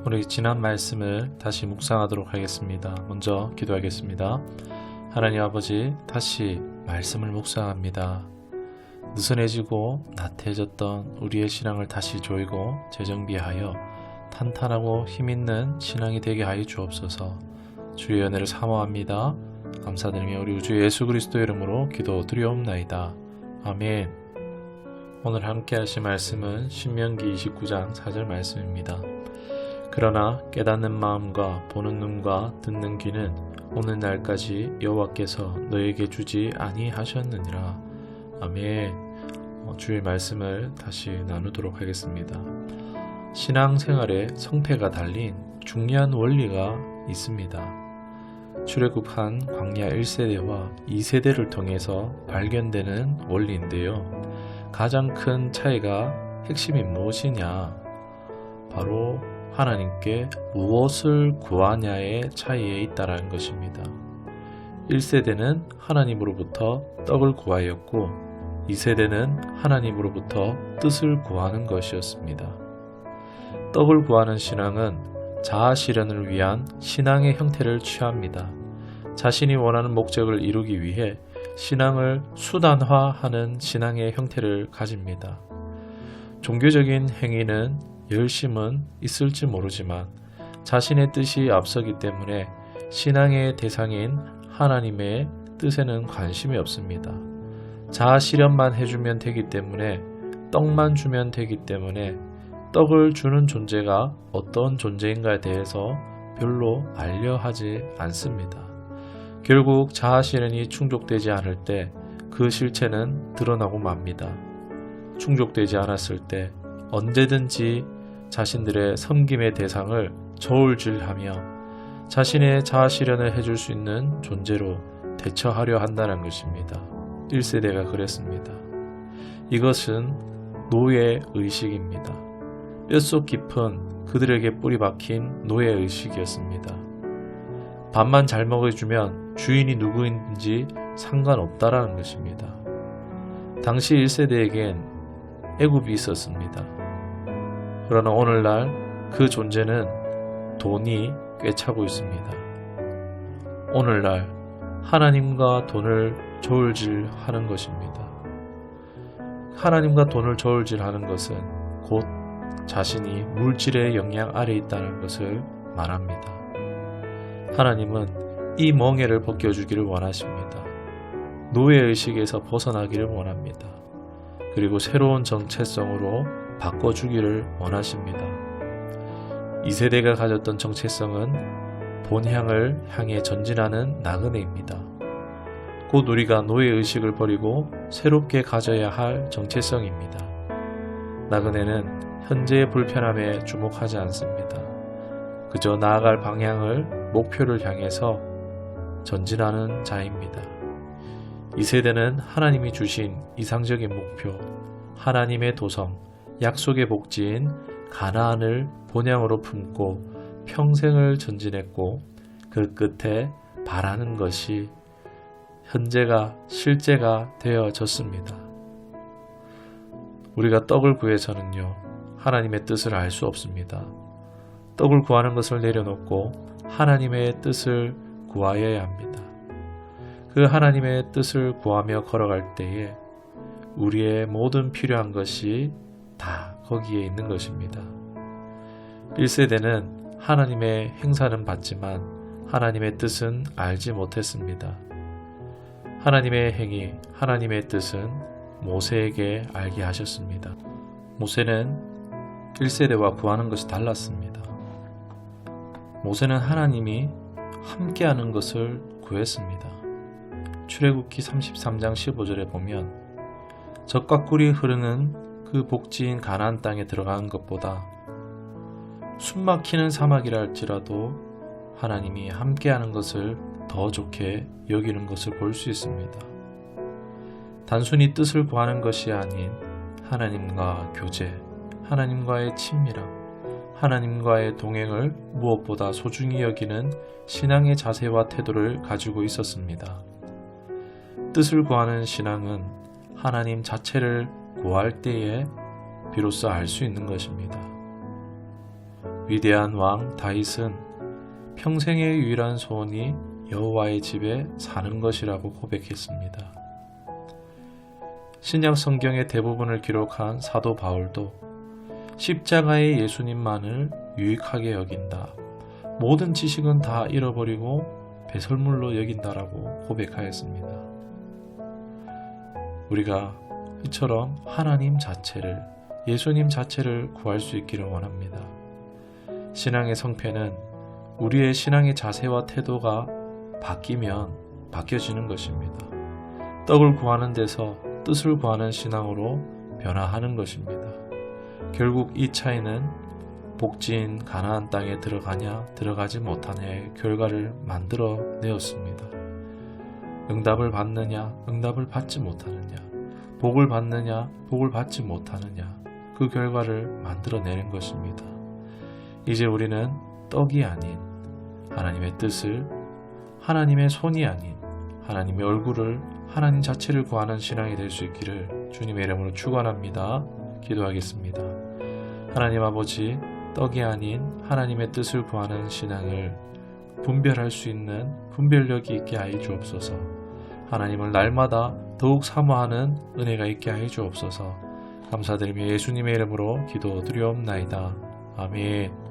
우리 지난 말씀을 다시 묵상하도록 하겠습니다. 먼저 기도하겠습니다. 하나님 아버지, 다시 말씀을 묵상합니다. 느슨해지고 나태해졌던 우리의 신앙을 다시 조이고 재정비하여 탄탄하고 힘있는 신앙이 되게 하여 주옵소서. 주의 은혜를 사모합니다. 감사드리며 우리 주 예수 그리스도의 이름으로 기도드리옵나이다. 아멘. 오늘 함께 하실 말씀은 신명기 29장 4절 말씀입니다. 그러나 깨닫는 마음과 보는 눈과 듣는 귀는 오늘날까지 여호와께서 너에게 주지 아니하셨느니라. 아멘. 주의 말씀을 다시 나누도록 하겠습니다. 신앙생활에 성패가 달린 중요한 원리가 있습니다. 출애굽한 광야 1세대와 2세대를 통해서 발견되는 원리인데요. 가장 큰 차이가 핵심이 무엇이냐? 바로 하나님께 무엇을 구하냐의 차이에 있다라는 것입니다. 1세대는 하나님으로부터 떡을 구하였고 2세대는 하나님으로부터 뜻을 구하는 것이었습니다. 떡을 구하는 신앙은 자아 실현을 위한 신앙의 형태를 취합니다. 자신이 원하는 목적을 이루기 위해 신앙을 수단화하는 신앙의 형태를 가집니다. 종교적인 행위는 열심은 있을지 모르지만 자신의 뜻이 앞서기 때문에 신앙의 대상인 하나님의 뜻에는 관심이 없습니다. 자아 실현만 해주면 되기 때문에, 떡만 주면 되기 때문에 떡을 주는 존재가 어떤 존재인가에 대해서 별로 알려하지 않습니다. 결국 자아 실현이 충족되지 않을 때 그 실체는 드러나고 맙니다. 충족되지 않았을 때 언제든지 자신들의 섬김의 대상을 저울질하며 자신의 자아 실현을 해줄 수 있는 존재로 대처하려 한다는 것입니다. 1세대가 그랬습니다. 이것은 노예의식입니다. 뼛속 깊은 그들에게 뿌리 박힌 노예의식이었습니다. 밥만 잘 먹여주면 주인이 누구인지 상관없다라는 것입니다. 당시 1세대에겐 애굽이 있었습니다. 그러나 오늘날 그 존재는 돈이 꿰차고 있습니다. 오늘날 하나님과 돈을 저울질하는 것입니다. 하나님과 돈을 저울질하는 것은 곧 자신이 물질의 영향 아래 있다는 것을 말합니다. 하나님은 이 멍에를 벗겨주기를 원하십니다. 노예의식에서 벗어나기를 원합니다. 그리고 새로운 정체성으로 바꿔주기를 원하십니다. 2세대가 가졌던 정체성은 본향을 향해 전진하는 나그네입니다. 곧 우리가 노예의식을 버리고 새롭게 가져야 할 정체성입니다. 나그네는 현재의 불편함에 주목하지 않습니다. 그저 나아갈 방향을, 목표를 향해서 전진하는 자입니다. 2세대는 하나님이 주신 이상적인 목표, 하나님의 도성, 약속의 복지인 가나안을 본향으로 품고 평생을 전진했고 그 끝에 바라는 것이 현재가 실제가 되어졌습니다. 우리가 떡을 구해서는요, 하나님의 뜻을 알 수 없습니다. 떡을 구하는 것을 내려놓고 하나님의 뜻을 구하여야 합니다. 그 하나님의 뜻을 구하며 걸어갈 때에 우리의 모든 필요한 것이 다 거기에 있는 것입니다. 1세대는 하나님의 행사는 받지만 하나님의 뜻은 알지 못했습니다. 하나님의 행위, 하나님의 뜻은 모세에게 알게 하셨습니다. 모세는 1세대와 구하는 것이 달랐습니다. 모세는 하나님이 함께하는 것을 구했습니다. 출애굽기 33장 15절에 보면 젖과 꿀이 흐르는 그 복지인 가나안 땅에 들어가는 것보다 숨막히는 사막이라 할지라도 하나님이 함께하는 것을 더 좋게 여기는 것을 볼 수 있습니다. 단순히 뜻을 구하는 것이 아닌 하나님과 교제, 하나님과의 친밀함, 하나님과의 동행을 무엇보다 소중히 여기는 신앙의 자세와 태도를 가지고 있었습니다. 뜻을 구하는 신앙은 하나님 자체를 구할 때에 비로소 알 수 있는 것입니다. 위대한 왕 다윗은 평생의 유일한 소원이 여호와의 집에 사는 것이라고 고백했습니다. 신약 성경의 대부분을 기록한 사도 바울도 십자가의 예수님만을 유익하게 여긴다. 모든 지식은 다 잃어버리고 배설물로 여긴다라고 고백하였습니다. 우리가 이처럼 하나님 자체를, 예수님 자체를 구할 수 있기를 원합니다. 신앙의 성패는 우리의 신앙의 자세와 태도가 바뀌어지는 것입니다. 떡을 구하는 데서 뜻을 구하는 신앙으로 변화하는 것입니다. 결국 이 차이는 복지인 가나안 땅에 들어가냐 들어가지 못하냐의 결과를 만들어 내었습니다. 응답을 받느냐 응답을 받지 못하느냐, 복을 받느냐 복을 받지 못하느냐, 그 결과를 만들어내는 것입니다. 이제 우리는 떡이 아닌 하나님의 뜻을, 하나님의 손이 아닌 하나님의 얼굴을, 하나님 자체를 구하는 신앙이 될 수 있기를 주님의 이름으로 축원합니다. 기도하겠습니다. 하나님 아버지, 떡이 아닌 하나님의 뜻을 구하는 신앙을 분별할 수 있는 분별력이 있게 하여 주옵소서. 하나님을 날마다 더욱 사모하는 은혜가 있게 하여 주옵소서. 감사드리며 예수님의 이름으로 기도드리옵나이다. 아멘.